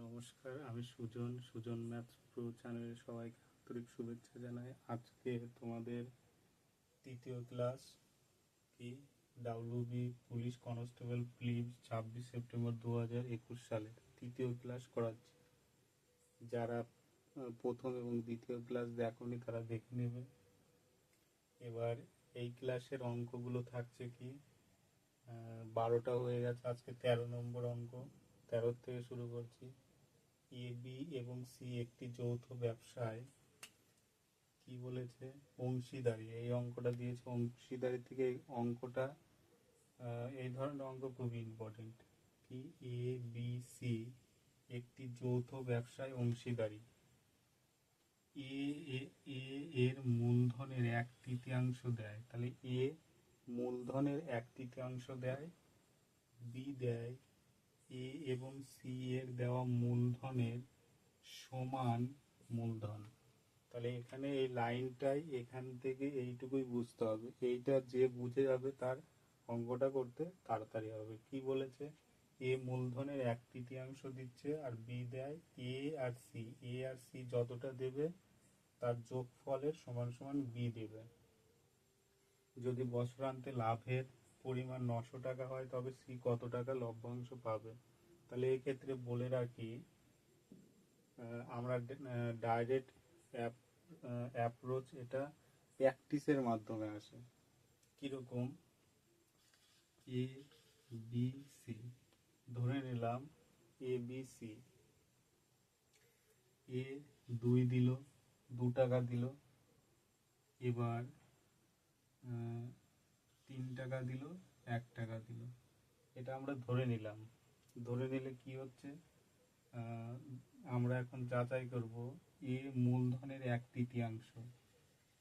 নমস্কার, আমি Sujan maths pro চ্যানেলে সবাইকে আন্তরিক শুভেচ্ছা জানাই। আজকে তোমাদের তৃতীয় ক্লাস কি WB police constable please 26 September 2021 সালের তৃতীয় ক্লাস করাচ্ছি। যারা প্রথম এবং দ্বিতীয় ক্লাস দেখোনি তারা দেখে নেবে। এবার এই ক্লাসের অঙ্কগুলো থাকছে কি 12টা হয়ে গেছে, আজকে 13 নম্বর অঙ্ক। 13 থেকে শুরু করছি। এ বি এবং সি একটি যৌথ ব্যবসায় কি বলেছে অংশীদারি, এই অঙ্কটা দিয়েছে। অংশীদারি থেকে এই অঙ্কটা এই ধরনের অঙ্ক খুবই ইম্পর্টেন্ট। কি এ বি সি একটি যৌথ ব্যবসায় অংশীদারি। এ এর মূলধনের 1/3 দেয়, তাহলে এ মূলধনের 1/3 দেয়, বি দেয় এ এবং সি এর দেওয়া মূলধনের সমান মূলধন। তাহলে এখানে এই লাইনটাই এখান থেকে এইটুকুই বুঝতে হবে। এইটা যে বুঝে যাবে তার অঙ্কটা করতে তাড়াতাড়ি হবে। কি বলেছে, এ মূলধনের 1/3 দিচ্ছে আর বি দেয় এ আর সি যতটা দেবে তার যোগফলের সমান সমান বি দেবে। যদি বছরান্তে লাভের পরিমাণ 900 টাকা হয় তবে সি কত টাকা লভ্যাংশ পাবে। তাহলে এক্ষেত্রে বলে রাখি, আমরা ডাইরেক্ট অ্যাপ্রোচ এটা প্র্যাকটিসের মাধ্যমে আসে। কীরকম, এ বি সি ধরে নিলাম, এ বি সি, এ 2 দিল, 2 টাকা দিল, এবার 3 টাকা দিল, 1 টাকা দিল। এটা আমরা ধরে নিলাম। ধরে নিলে কি হচ্ছে, আমরা এখন যাচাই করব এ মূলধনের 1/3।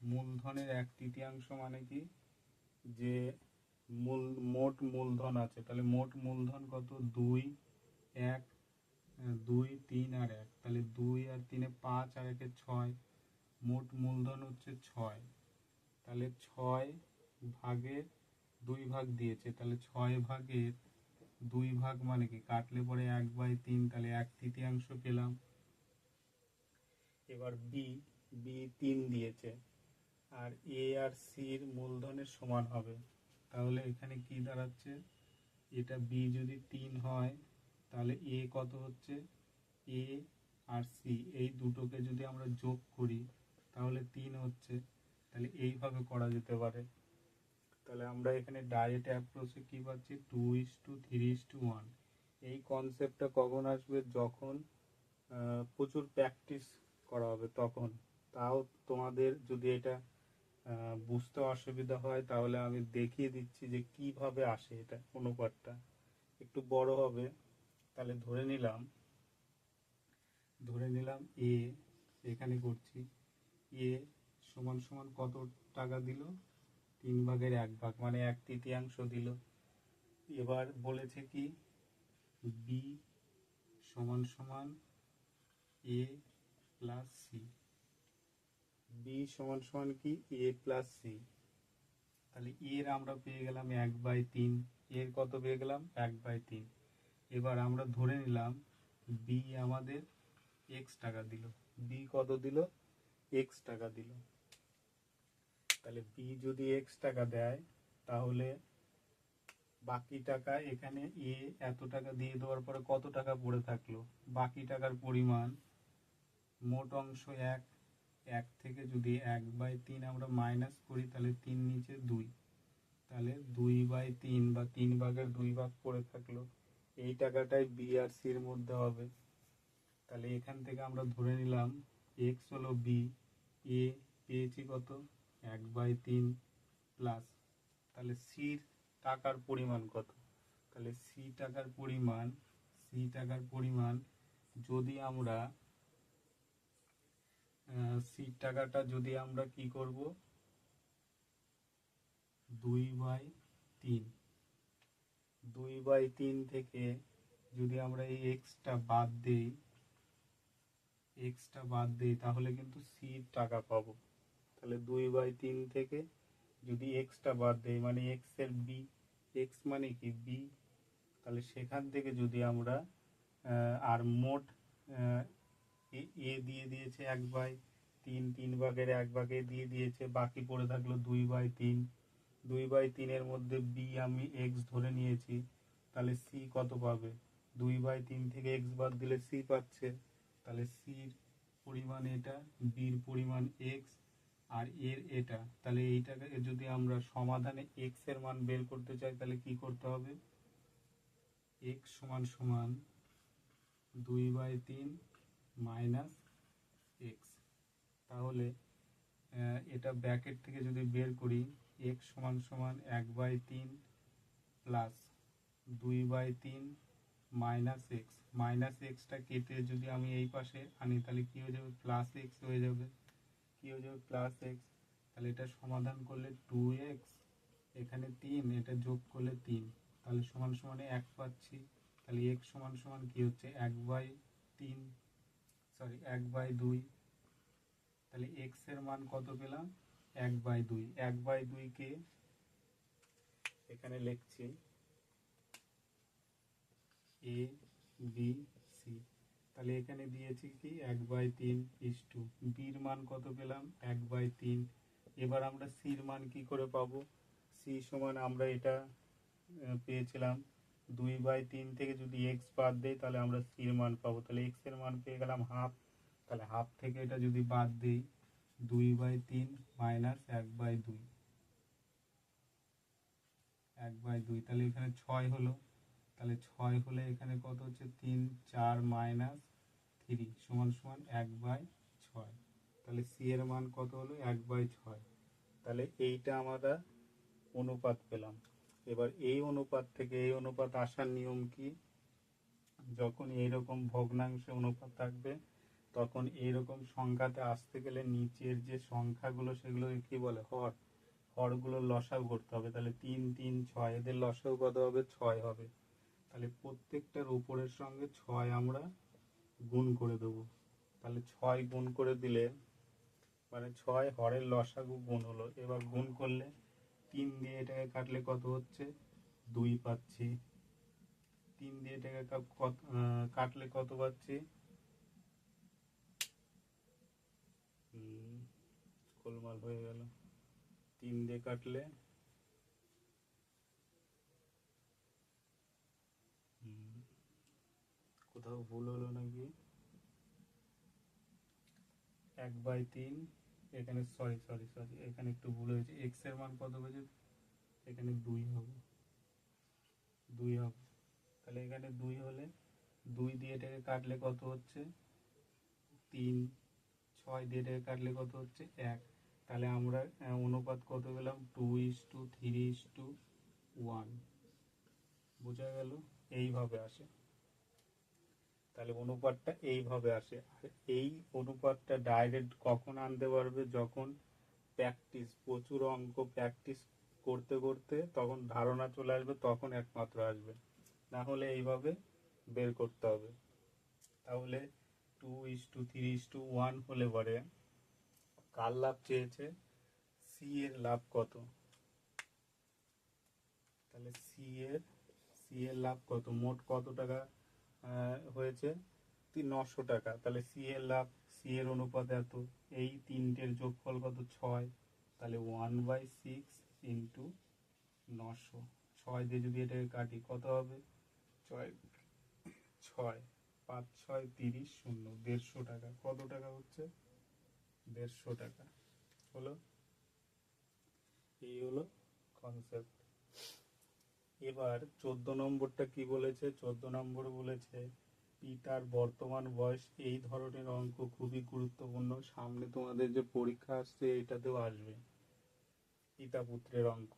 মূলধনের 1/3 মানে কি, যে মোট মূলধন আছে, তাহলে মোট মূলধন কত, 2 1 2 3 আর 1, তাহলে 2 আর 3 5 আর 1 6, মোট মূলধন হচ্ছে 6। তাহলে 6 ভাগের 2 ভাগ দিয়েছে, তাহলে 6 ভাগের 2 ভাগ মানে কি, কাটলে পরে 1/3, তাহলে 1/3 পেলাম। এবার বি 3 দিয়েছে আর এ আর সির মূলধনের সমান হবে, তাহলে এখানে কি দাঁড়াচ্ছে, এটা বি যদি 3 হয় তাহলে এ কত হচ্ছে, এ আর সি এই দুটোকে যদি আমরা যোগ করি তাহলে 3 হচ্ছে। তাহলে এইভাবে করা যেতে পারে। তাহলে আমরা এখানে ডাইরেক্ট অ্যাপ্রোচে কি পাচ্ছি, 2:3:1। এই কনসেপ্টটা কখন আসবে, যখন প্রচুর প্র্যাকটিস করা হবে তখন। তাও তোমাদের যদি এটা বুঝতে অসুবিধা হয় তাহলে আমি দেখিয়ে দিচ্ছি যে কিভাবে আসে এটা অনুপাতটা। একটু বড় হবে, তাহলে ধরে নিলাম এ, এখানে করছি এ সমান সমান কত টাকা দিল, 3 ভাগের 1 ভাগ মানে 1/3 দিল। এবার বলেছে কি বি সমান সমান এ প্লাস সি, বি সমান সমান কি এ প্লাস সি। তাহলে এর আমরা পেয়ে গেলাম 1/3, এর কত পেয়ে গেলাম 1/3। এবার আমরা ধরে নিলাম বি আমাদের এক্স টাকা দিল, বি কত দিল, এক্স টাকা দিল। তাহলে বি যদি এক্স টাকা দেয় তাহলে বাকি টাকা, এখানে এ এত টাকা দিয়ে দেওয়ার পরে কত টাকা পড়ে থাকলো, বাকি টাকার পরিমাণ, মোট অংশ 1 থেকে যদি 1/3 আমরা মাইনাস করি তাহলে 3 নিচে 2, তাহলে 2/3 বা 3 ভাগের 2 ভাগ পড়ে থাকলো। এই টাকাটাই বি আর সির মধ্যে হবে। তাহলে এখান থেকে আমরা ধরে নিলাম এক্স হলো বি, এ পেয়েছি কত 1/3 প্লাস, তাহলে সির টাকার পরিমাণ কত, তাহলে সি টাকার পরিমাণ যদি আমরা সি টাকাটা যদি আমরা কি করব, 2/3 থেকে যদি আমরা এই এক্সটা বাদ দেই তাহলে কিন্তু সির টাকা পাবো। তাহলে 2/3 থেকে যদি এক্সটা বাদ দেই মানে এক্স এর বি, এক্স মানে কি বি, তাহলে সেখান থেকে যদি আমরা আর মোট এ দিয়ে দিয়েছে 1/3, 3/1 দিয়ে দিয়েছে, বাকি পড়ে থাকলো 2/3। 2/3-এর মধ্যে বি আমি এক্স ধরে নিয়েছি, তাহলে সি কত পাবে? 2/3 থেকে এক্স বাদ দিলে সি পাচ্ছে, তাহলে সির পরিমাণ এটা, বির পরিমাণ এক্স, আর এর এটা। তাহলে এইটাকে যদি আমরা সমাধানে এক্স এর মান বের করতে চাই তাহলে কি করতে হবে? এক্স সমান সমান 2/3 মাইনাস এক্স। তাহলে এটা ব্র্যাকেট থেকে যদি বের করি, এক্স সমান সমান 1/3 plus 2/3 minus x. Minus extra কেটে যদি আমি এই পাশে আনি তাহলে কি হয়ে যাবে? প্লাস এক্স হয়ে যাবে। কি হয়ে যাবে? Plus x. তাহলে এটা সমাধান করলে 2x, এখানে 3, এটা যোগ করলে 3, তাহলে সমান সমান 1 পাচ্ছি। তাহলে x সমান সমান কি হচ্ছে? 1/2। তাহলে x এর মান কত পেলাম? 1/2। 1/2 কে এখানে লিখছি a b c। তাহলে এখানে দিয়েছি কি 1/3 ইস্টু বির মান কত পেলাম? 1/3। এবার আমরা সির মান কি করে পাবো? সি সমান আমরা এটা পেয়েছিলাম 2/3 থেকে যদি এক্স বাদ দেই তাহলে আমরা সির মান পাবো। তাহলে এক্স এর মান পেয়ে গেলাম হাফ। তাহলে হাফ থেকে এটা যদি বাদ দিই, 2/3 মাইনাস 1/2, 1/2, তাহলে এখানে 6 হলো। তাহলে 6 হলে এখানে কত হচ্ছে? 3, 4 মাইনাস 3 সমান সমান 1/6। তাহলে সি এর মান কত হলো? 1/6। তাহলে এইটা আমরা অনুপাত পেলাম। এবার এই অনুপাত থেকে এই অনুপাত আসার নিয়ম কি? যখন এইরকম ভগ্নাংশে অনুপাত থাকবে তখন এইরকম সংখ্যাতে আসতে গেলে নিচের যে সংখ্যাগুলো সেগুলো কি বলে? হর। হরগুলোর লসাগু করতে হবে। তাহলে 3, 3, 6, এদের লসাগু কত হবে? 6 হবে। তাহলে প্রত্যেকটার উপরের সঙ্গে 6 আমরা গুণ করে দেবো। তাহলে 6 গুণ করে দিলে মানে 6 হরের লসাগু গুণ হলো। এবার গুণ করলে 3 দিয়ে এটাকে কাটলে কত হচ্ছে? 2 পাচ্ছি। 3 দিয়ে এটাকে কাটলে কত পাচ্ছি? গোলমাল হয়ে গেল। 3 দিয়ে কাটলে কোথাও ভুল হলো নাকি? 1/3, এখানে সরি, এখানে একটু ভুল হয়েছে। এক্স এর মান কত হয়েছে? এখানে 2 হবে। 2 হবে। তাহলে এখানে 2 হলে 2 দিয়ে এটাকে কাটলে কত হচ্ছে? 3। 6 দিয়ে এটাকে কাটলে কত হচ্ছে? 1। তাহলে আমরা অনুপাত কত পেলাম? 2:3:1। বোঝা গেল? এইভাবে আসে। তাহলে অনুপাতটা এইভাবে আসে। আর এই অনুপাতটা ডাইরেক্ট কখন আনতে পারবে? যখন প্র্যাকটিস, প্রচুর অঙ্ক প্র্যাকটিস করতে করতে তখন ধারণা চলে আসবে, তখন একমাত্র আসবে। না হলে এইভাবে বের করতে হবে। তাহলে 2:3:1 হলে পরে কার লাভ চেয়েছে? সি এর লাভ কত? তাহলে সি এর লাভ কত? মোট কত টাকা হয়েছে? 900 টাকা। তাহলে সি এর লাভ, সি এর অনুপাত এত, এই তিনটের যোগফল কত? 6। তাহলে 1/6 ইন্টু 900। 6 দিয়ে যদি এটাকে কাটি কত হবে? 6, 5, 6, 30, 0, 150 টাকা। কত টাকা হচ্ছে? 150 টাকা হলো। এই হলো কনসেপ্ট। এবার 14 নম্বরটা কি বলেছে? 14 নম্বর বলেছে পিতার বর্তমান বয়স। এই ধরনের অঙ্ক খুবই গুরুত্বপূর্ণ। সামনে তোমাদের যে পরীক্ষা আসছে এটাতেও আসবে পিতা পুত্রের অঙ্ক।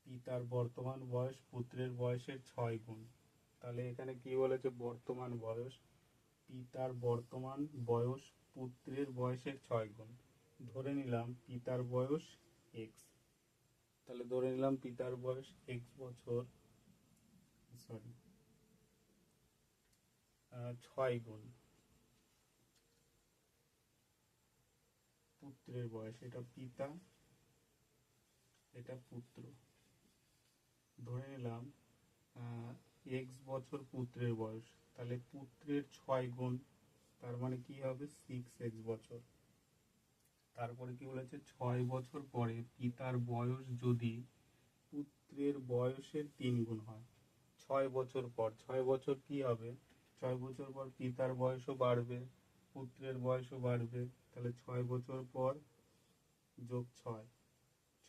পিতার বর্তমান বয়স পুত্রের বয়সের 6 গুণ। তাহলে এখানে কি বলেছে? বর্তমান বয়স, পিতার বর্তমান বয়স পুত্রের বয়সের 6 গুণ। ধরে নিলাম পিতার বয়স এক্স। তাহলে ধরে নিলাম পিতার বয়স এক্স বছর, সরি 6 গুণ পুত্রের বয়স। এটা পিতা, এটা পুত্র। ধরে নিলাম এক্স বছর পুত্রের বয়স, তাহলে পুত্রের 6 গুণ, তার মানে কি হবে 6x বছর। তারপরে কি বলেছে, 6 বছর পরে পিতার বয়স যদি পুত্রের বয়সের 3 গুণ হয়। 6 বছর পর, 6 বছর কি হবে, 6 বছর পর পিতার বয়সও বাড়বে, পুত্রের বয়সও বাড়বে, তাহলে 6 বছর পর যোগ 6,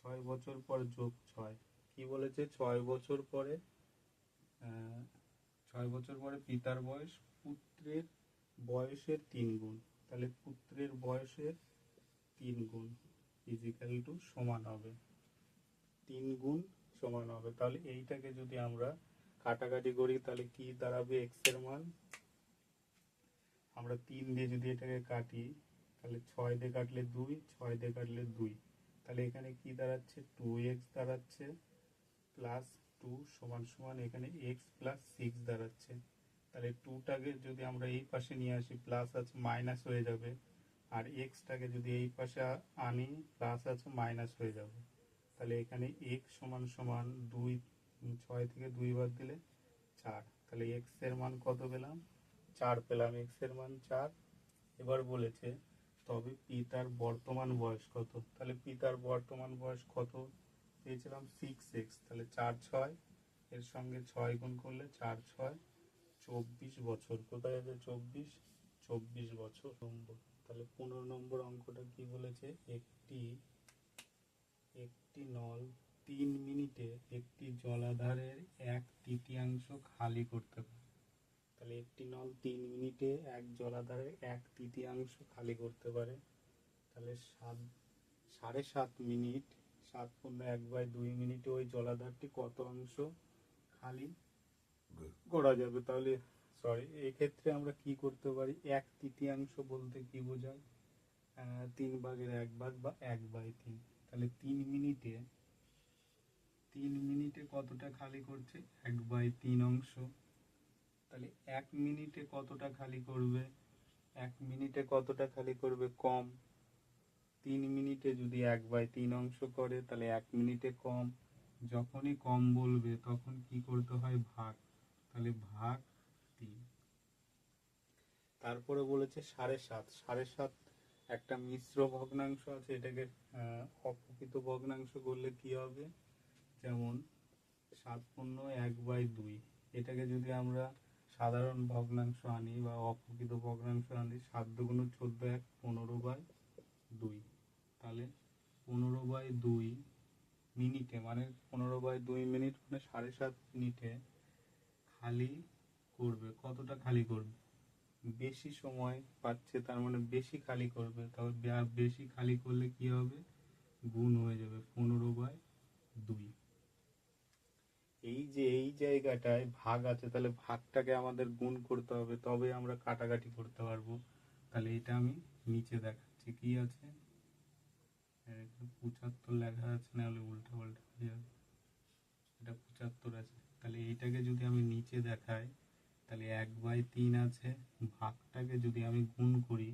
6 বছর পর যোগ 6, কি বলেছে 6 বছর পরে 6 বছর পরে পিতার বয়স পুত্রের বয়সের 3 গুণ, তাহলে পুত্রের বয়সের 3 গুণ ইজিক্যাল টু সমান হবে 3 গুণ সমান হবে। তাহলে এইটাকে যদি আমরা কাটাকাটি করি তাহলে কি দাঁড়াবে, এক্স এর মান আমরা 3 দিয়ে যদি এটাকে কাটি তাহলে 6 দিয়ে কাটলে 2, 6 দিয়ে কাটলে 2, তাহলে এখানে কি দাঁড়াচ্ছে 2x দাঁড়াচ্ছে প্লাস 2 সমান সমান এখানে x প্লাস 6 দাঁড়াচ্ছে। তাহলে 2টাকে যদি আমরা এই পাশে নিয়ে আসি প্লাস আছে মাইনাস হয়ে যাবে, আর এক্সটাকে যদি এই পাশে আনি প্লাস আছে মাইনাস হয়ে যাবে। তাহলে এখানে x সমান সমান 2, 6 থেকে 2 বাদ দিলে 4, তাহলে x এর মান কত পেলাম, 4 পেলাম, x এর মান 4। এবার বলেছে তবে পিতার বর্তমান বয়স কত, তাহলে পিতার বর্তমান বয়স কত পেয়েছিলাম 6x, তাহলে 4 6 এর সঙ্গে 6 গুণ করলে 4 6 24 বছর, কোথায় আছে 24, 24 বছর নম্বর। তাহলে 15 নম্বর অঙ্কটা কি বলেছে, একটি নল 3 মিনিটে একটি জলাধারের 1/3 খালি করতে পারে। তাহলে একটি নল 3 মিনিটে এক জলাধারের 1/3 খালি করতে পারে, তাহলে 7.5 মিনিট, 7 × 1/2 মিনিটে ওই জলাধারটি কত অংশ খালি করা যাবে। তাহলে এক্ষেত্রে আমরা কি করতে পারি, 1/3 বলতে কি বোঝায়, 3/1 বা 1/3। তাহলে 3 মিনিটে কতটা খালি করছে, 1/3 অংশ। তাহলে 1 মিনিটে কতটা খালি করবে, 1 মিনিটে কতটা খালি করবে, কম। 3 মিনিটে যদি 1/3 অংশ করে তাহলে 1 মিনিটে কম, যখনই কম বলবে তখন কি করতে হয়, ভাগ, তাহলে ভাগ 3। তারপরে বলেছে 7.5, 7.5 একটা মিশ্র ভগ্নাংশ আছে, এটাকে অপ্রকৃত ভগ্নাংশ করলে কি হবে, যেমন 7 × 1/2, এটাকে যদি আমরা সাধারণ ভগ্নাংশ আনি বা অপ্রকৃত ভগ্নাংশ আনি, 7 × 2 = 14, 15/2, তাহলে 15/2 মিনিটে মানে 15/2 মিনিট মানে 7.5 মিনিটে খালি করবে, কতটা খালি করবে, বেশি সময় পাচ্ছে তার মানে বেশি খালি করবে, তাহলে বেশি খালি করলে কি হবে, গুণ হয়ে যাবে 15/2। এই যে এই জায়গাটায় ভাগ আছে, তাহলে ভাগটাকে আমাদের গুণ করতে হবে, তবে আমরা কাটাকাটি করতে পারবো। তাহলে এটা আমি নিচে দেখাচ্ছি কি আছে, 75 লেখা আছে, না হলে উল্টা পাল্টা হয়ে যাবে, এটা 75 আছে। তাহলে এইটাকে যদি আমি নিচে দেখাই তাহলে 1/3 আছে, ভাগটাকে যদি আমি গুণ করি,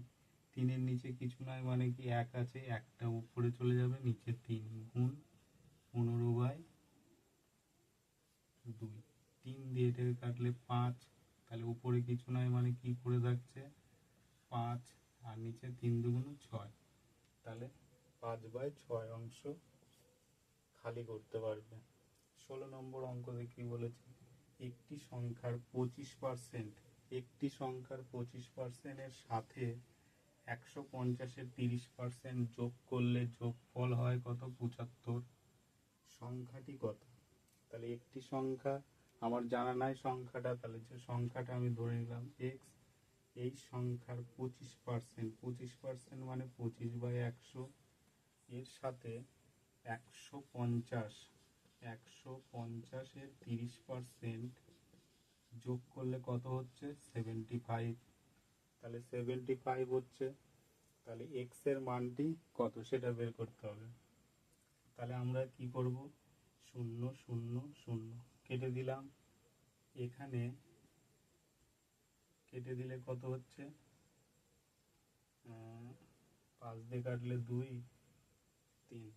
3-এর নিচে কিছু নয় মানে কি 1 আছে, একটা উপরে চলে যাবে, নিচে 3 গুণ 15/2, 3 দিয়ে এটাকে কাটলে 5, তাহলে উপরে কিছু নয় মানে কি পড়ে থাকছে 5, আর নিচে 3 × 2 = 6, তাহলে 5/6 অংশ খালি করতে পারবে। 16 নম্বর অঙ্কতে কি বলেছে, একটি সংখ্যার 25%, একটি সংখ্যার 25% এর সাথে 150-এর 30% যোগ করলে যোগফল হয় কত, 75। সংখ্যাটি কত, তাহলে একটি সংখ্যা আমার জানা নাই সংখ্যাটা, তাহলে যে সংখ্যাটা আমি ধরে নিলাম x, এই সংখ্যার 25%, 25% মানে 25/100, এর সাথে 150-এর 30% যোগ করলে কত হচ্ছে 75, তাহলে 75 হচ্ছে, তাহলে x এর মানটি কত সেটা বের করতে হবে। তাহলে আমরা কি করব, 0 0 0 কেটে দিলাম, এখানে কেটে দিলে কত হচ্ছে, 5 দিয়ে কাটলে 2 3,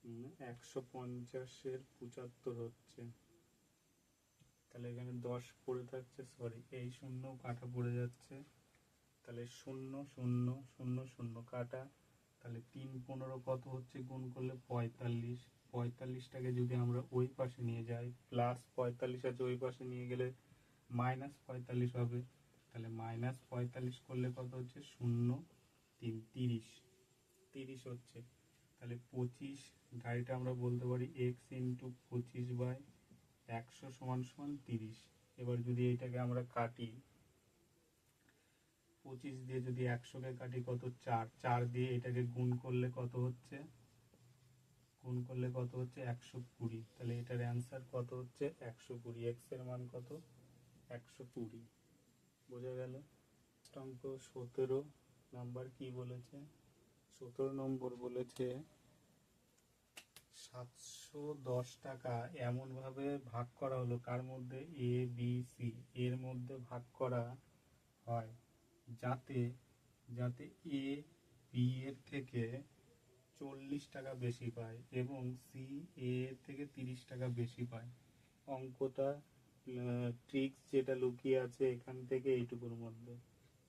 150-এর 75 হচ্ছে, তাহলে এখানে 10 পড়ে থাকছে, সরি এই শূন্য কাটা পড়ে যাচ্ছে, তাহলে 0 0 0 0 কাটা, তাহলে 3 15 কত হচ্ছে গুণ করলে 45, 45টাকে যদি আমরা ওই পাশে নিয়ে যাই, প্লাস 45 আছে ওই পাশে নিয়ে গেলে -45 হবে, তাহলে -45 করলে কত হচ্ছে 0 3 30, 30 হচ্ছে, তাহলে 25, গাড়িটা আমরা বলতে পারি x × 25/100 = 30। এবার যদি এইটাকে আমরা কাটি, 25 দিয়ে যদি 100কে কাটি কত 4, 4 দিয়ে এটাকে গুণ করলে কত হচ্ছে 120, তাহলে এটার অ্যান্সার কত হচ্ছে 120, x এর মান কত 120। বোঝা গেল? অঙ্ক 17 নাম্বার কি বলেছে? 17 নম্বর বলেছে 710 টাকা এমনভাবে ভাগ করা হলো, কার মধ্যে, এ বি সি এর মধ্যে ভাগ করা হয় যাতে এ বি এর থেকে 40 টাকা বেশি পায় এবং সি এ এর থেকে 30 টাকা বেশি পায়। অঙ্কটা ট্রিক্স যেটা লুকিয়ে আছে এখান থেকে এইটুকুর মধ্যে,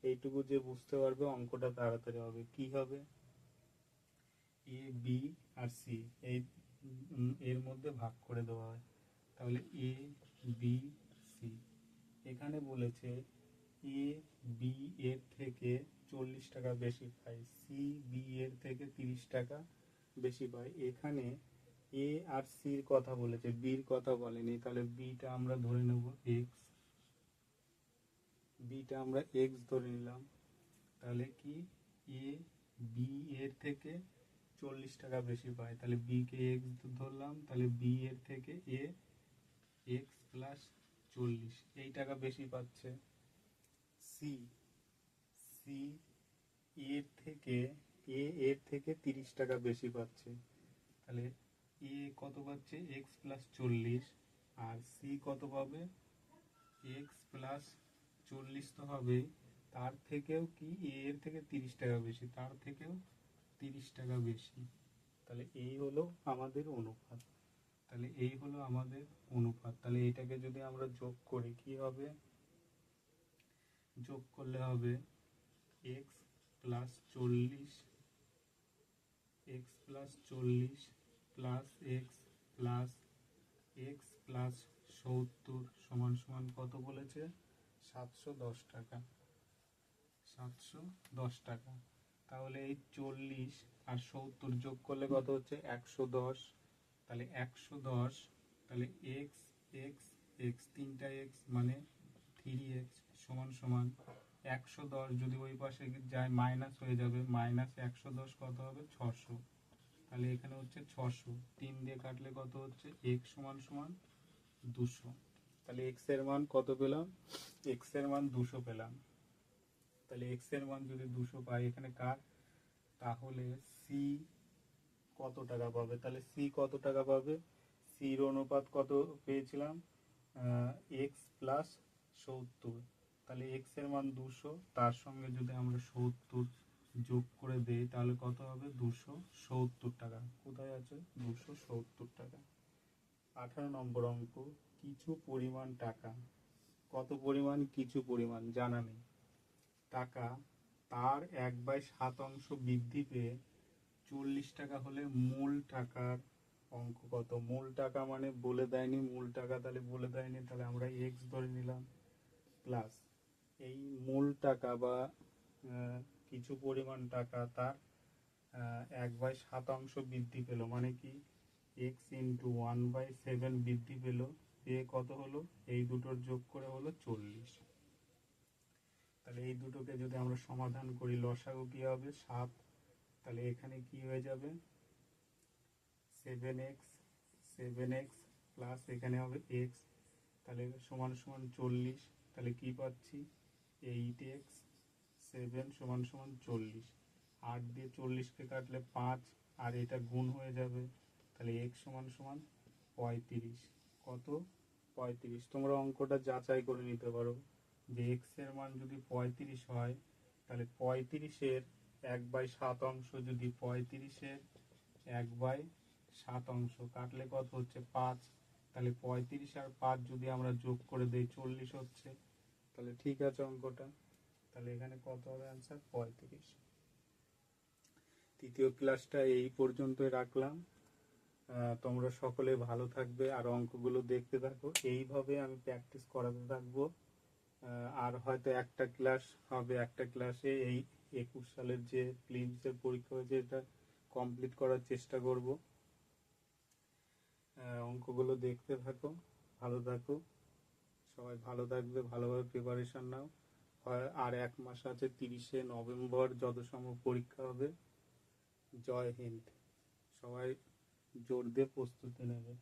এইটুকু যে বুঝতে পারবে অঙ্কটা তাড়াতাড়ি হবে। কি হবে? এ বি আর সি এই এর মধ্যে ভাগ করে দেওয়া হয়, তাহলে এ বি সি, এখানে বলেছে এ বি এর থেকে 40 টাকা বেশি পায়, সি বি এর থেকে 30 টাকা বেশি পায়। এখানে এ আর সির কথা বলেছে, বির কথা বলেনি, তাহলে বিটা আমরা ধরে নেব এক্স, বিটা আমরা এক্স ধরে নিলাম, তাহলে কি এ বি এর থেকে 40 টাকা বেশি পায়, তাহলে বি কে এক্স ধরলাম, তাহলে বি এর থেকে এ এক্স প্লাস 40 এই টাকা বেশি পাচ্ছে। সি সি এর থেকে এ এর থেকে 30 টাকা বেশি পাচ্ছে, তাহলে এ কত পাচ্ছে এক্স প্লাস 40, আর সি কত পাবে এক্স প্লাস 40 তো হবে, তার থেকেও কি এ এর থেকে 30 টাকা বেশি, তার থেকেও 30 টাকা বেশি, তাহলে এই হলো আমাদের অনুপাত। তাহলে এটাকে যদি আমরা যোগ করি কি হবে? যোগ করলে হবে x plus 40 plus x plus 70 সমান সমান কত বলেছে? 710 টাকা, 710 টাকা। তাহলে এই 40 আর 70 যোগ করলে কত হচ্ছে 110, তাহলে 110, তাহলে এক্স এক্স এক্স তিনটা এক্স মানে 3x সমান সমান 110, যদি ওই পাশে যায় মাইনাস হয়ে যাবে, -110 কত হবে 600, তাহলে এখানে হচ্ছে 600, 3 দিয়ে কাটলে কত হচ্ছে x সমান সমান 200, তাহলে x এর মান কত পেলাম? x এর মান 200 পেলাম। তাহলে x এর মান যদি 200 পাই এখানে কার, তাহলে সি কত টাকা পাবে? তাহলে সি কত টাকা পাবে? সির অনুপাত কত পেয়েছিলাম? এক্স প্লাস 70, তাহলে এক্স এর মান 200, তার সঙ্গে যদি আমরা 70 যোগ করে দেই তাহলে কত হবে 270 টাকা। কোথায় আছে 270 টাকা? 18 নম্বর অঙ্ক, কিছু পরিমাণ টাকা, কত পরিমাণ? কিছু পরিমাণ জানা নেই, টাকা তার 1/7 বৃদ্ধি পেয়ে 40 টাকা হলে মূল টাকার অঙ্ক কত? মূল টাকা মানে বলে দেয়নি মূল টাকা, তাহলে বলে দেয়নি, তাহলে আমরা এক্স ধরে নিলাম, প্লাস এই মূল টাকা বা কিছু পরিমাণ টাকা তার 1/7 বৃদ্ধি পেল, মানে কি এক্স ইন্টু 1/7 বৃদ্ধি পেল, পেয়ে কত হলো? এই দুটোর যোগ করে হলো 40। তাহলে এই দুটোকে যদি আমরা সমাধান করি লসাগু কি হবে 7, তাহলে এখানে কি হয়ে যাবে 7x প্লাস এখানে হবে x, তাহলে সমান সমান 40, তাহলে কি পাচ্ছি 8x 7 সমান সমান 40, 8 দিয়ে 40কে কাটলে 5 আর এটা গুণ হয়ে যাবে, তাহলে x সমান সমান 35, কত 35। তোমরা অঙ্কটা যাচাই করে নিতে পারো যে x এর মান যদি 35 হয় তাহলে 35-এর 1/7 যদি 35-এর 1/7 কাটলে কত হচ্ছে 5, তাহলে 35 আর 5 যদি আমরা যোগ করে দিই 40 হচ্ছে। তাহলে ঠিক আছে অঙ্কটা। তাহলে এখানে কত হবে অ্যান্সার? 35। তৃতীয় ক্লাসটা এই পর্যন্তই রাখলাম। তোমরা সকলে ভালো থাকবে আর অঙ্কগুলো দেখতে থাকো। এইভাবে আমি প্র্যাকটিস করাতে থাকবো। আর হয়তো একটা ক্লাস হবে, একটা ক্লাসে এই 21 সালের যে প্রিলিমসের পরীক্ষা হয়েছে এটা কমপ্লিট করার চেষ্টা করব। অঙ্কগুলো দেখতে থাকো, ভালো থাকো, সবাই ভালো থাকবে, ভালোভাবে প্রিপারেশন নাও। আর 1 মাস আছে, 30শে নভেম্বর যত সম্ভব পরীক্ষা হবে। জয় হিন্দ। সবাই জোর দিয়ে প্রস্তুতি নেবে।